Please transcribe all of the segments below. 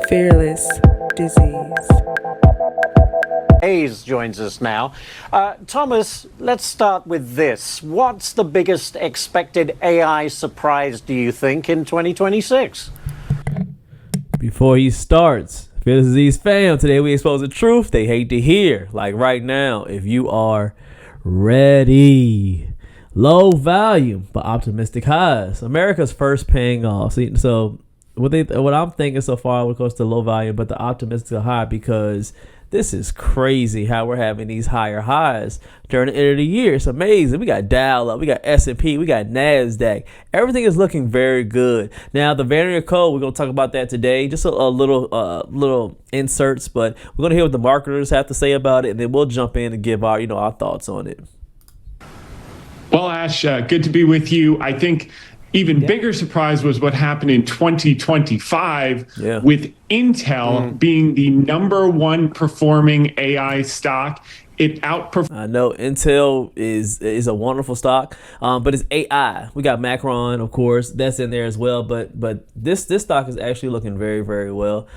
Fearless Disease. Hayes joins us now. Thomas, let's start with this. What's the biggest expected AI surprise, do you think, in 2026? Before he starts, FearlessDisease fam, today we expose the truth they hate to hear. Like right now, if you are ready. Low volume, but optimistic highs. America's first paying off. So what I'm thinking so far, of course, the low volume, but the optimistic high, because this is crazy how we're having these higher highs during the end of the year. It's amazing. We got Dow up, we got S&P, we got NASDAQ. Everything is looking very good. Now, the variant code, we're going to talk about that today. Just a little inserts, but we're going to hear what the marketers have to say about it, and then we'll jump in and give our thoughts on it. Well, Ash, good to be with you. I think even bigger surprise was what happened in 2025 with Intel being the #1 performing AI stock. It outperformed. I know Intel is a wonderful stock, but it's AI. We got Macron, of course, that's in there as well. But this stock is actually looking very, very well.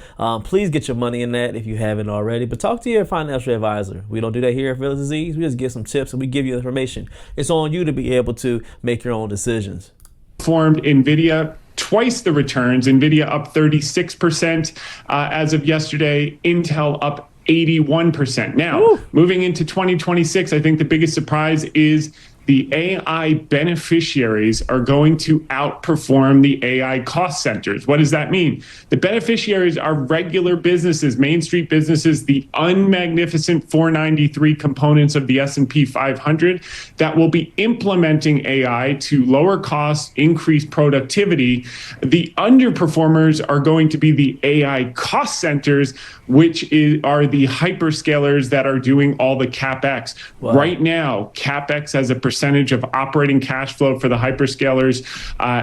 Please get your money in that if you haven't already. But talk to your financial advisor. We don't do that here at FearlessDisease. We just give some tips and we give you information. It's on you to be able to make your own decisions. Formed NVIDIA. Twice the returns. NVIDIA up 36% as of yesterday. Intel up 81%. Now, moving into 2026, I think the biggest surprise is the AI beneficiaries are going to outperform the AI cost centers. What does that mean? The beneficiaries are regular businesses, Main Street businesses, the unmagnificent 493 components of the S&P 500 that will be implementing AI to lower costs, increase productivity. The underperformers are going to be the AI cost centers, which are the hyperscalers that are doing all the CapEx. Wow. Right now, CapEx as a percentage of operating cash flow for the hyperscalers,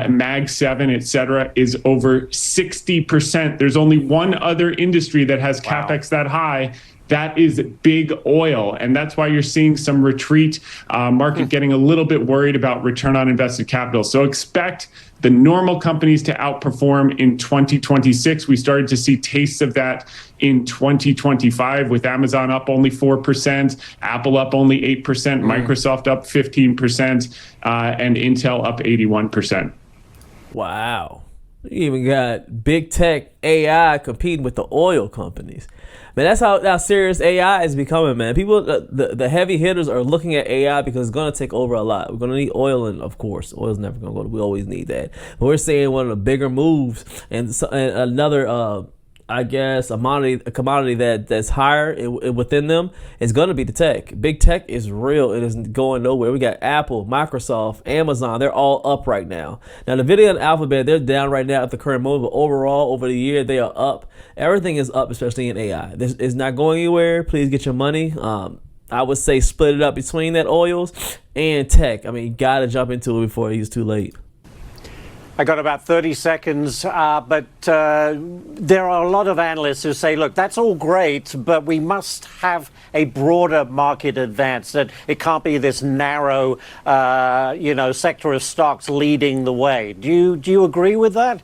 Mag 7, et cetera, is over 60%. There's only one other industry that has CapEx that high. That is big oil. And that's why you're seeing some retreat, market getting a little bit worried about return on invested capital. So expect the normal companies to outperform in 2026. We started to see tastes of that in 2025 with Amazon up only 4%, Apple up only 8%, Microsoft up 15%, and Intel up 81%. Wow. You even got big tech AI competing with the oil companies. Man, that's how serious AI is becoming, man. People, the heavy hitters are looking at AI because it's going to take over a lot. We're going to need oil, and of course, oil's never going to go. We always need that. But we're seeing one of the bigger moves, and another, I guess, a commodity that's higher within them is going to be the tech. Big tech is real. It isn't going nowhere. We got Apple, Microsoft, Amazon. They're all up right now. Now, NVIDIA and Alphabet, they're down right now at the current moment, but overall, over the year, they are up. Everything is up, especially in AI. This is not going anywhere. Please get your money. I would say split it up between that oils and tech. I mean, you got to jump into it before it's too late. I got about 30 seconds, but there are a lot of analysts who say, look, that's all great, but we must have a broader market advance, that it can't be this narrow, sector of stocks leading the way. Do you agree with that?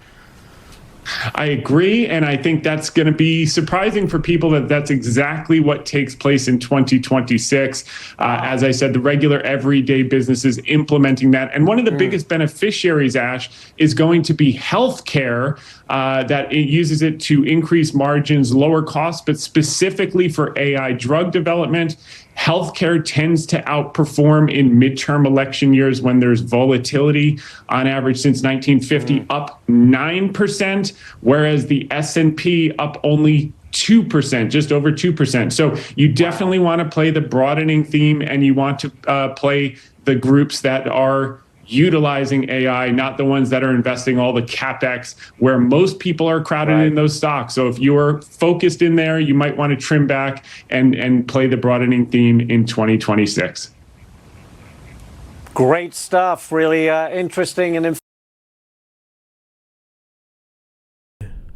I agree, and I think that's going to be surprising for people that that's exactly what takes place in 2026. As I said, the regular everyday businesses implementing that. And one of the biggest beneficiaries, Ash, is going to be healthcare, that it uses it to increase margins, lower costs, but specifically for AI drug development. Healthcare tends to outperform in midterm election years when there's volatility. On average, since 1950, up 9%, whereas the S&P up only 2%, just over 2%. So you definitely want to play the broadening theme, and you want to play the groups that are utilizing AI, not the ones that are investing all the CapEx, where most people are crowded in those stocks. So if you are focused in there, you might want to trim back and play the broadening theme in 2026. Great stuff. Really interesting and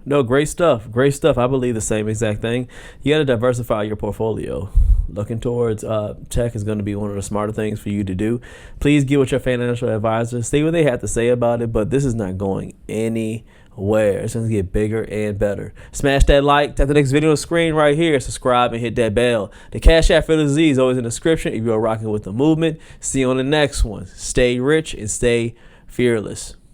No, great stuff. Great stuff. I believe the same exact thing. You got to diversify your portfolio. Looking towards tech is going to be one of the smarter things for you to do. Please get with your financial advisor. See what they have to say about it, but this is not going anywhere. where it's going to get bigger and better. Smash that like, tap the next video on the screen right here, subscribe and hit that bell. The Cash App FearlessDisease is always in the description if you're rocking with the movement. See you on the next one. Stay rich and stay fearless.